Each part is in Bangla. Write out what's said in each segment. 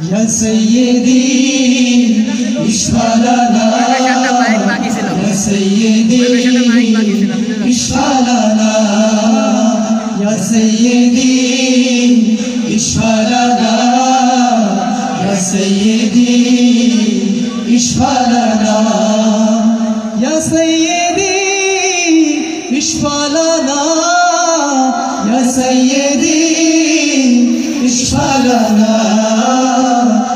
Ya Sayyidi ishfalana Ya Sayyidi ishfalana Ya Sayyidi ishfalana Ya Sayyidi ishfalana Ya Sayyidi ishfalana Ya Sayyidi ishfalana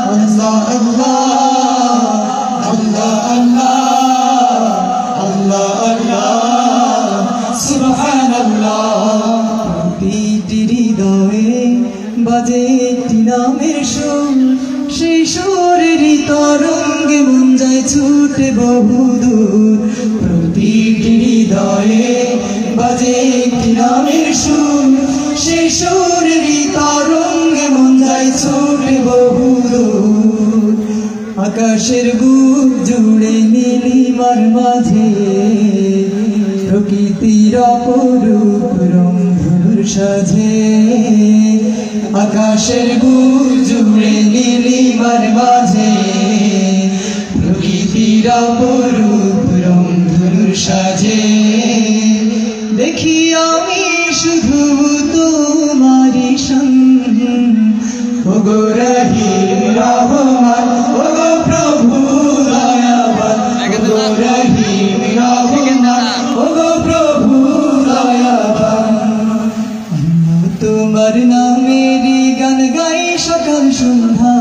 Allah Allah Allah Allah Allah Allah Subhanallah প্রতিটি হৃদয়ে বাজে একটি নামের সুর সেই সুরেরই তরঙ্গে মন যায় ছুটে বহুদূর প্রতিটি হৃদয়ে বাজে একটি নামের সুর সেই সুরেরই তরঙ্গে মন যায় ছুটে বহুদূর আকাশের বুক জুড়ে নীলিমার মাঝে প্রকৃতির অপরূপ রংধনুর সাজে আকাশের বুক জুড়ে নীলিমার মাঝে প্রকৃতির অপরূপ রংধনুর সাজে দেখি আমি শুধু তোমারই সঙ্গ ওগো রহিম রহমান ওগো প্রভু দয়াবান ওগো রহিম রহমান ওগো প্রভু দয়াবান তোমার নামেরই গান গাই সকাল সন্ধ্যা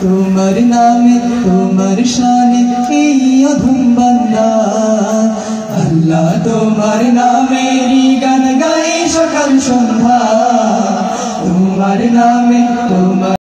তোমার নামে তোমার শানে এই অধম বান্দা আল্লাহ তোমার নামেরই গান গাই সকাল সন্ধ্যা তোমার নামে তোমার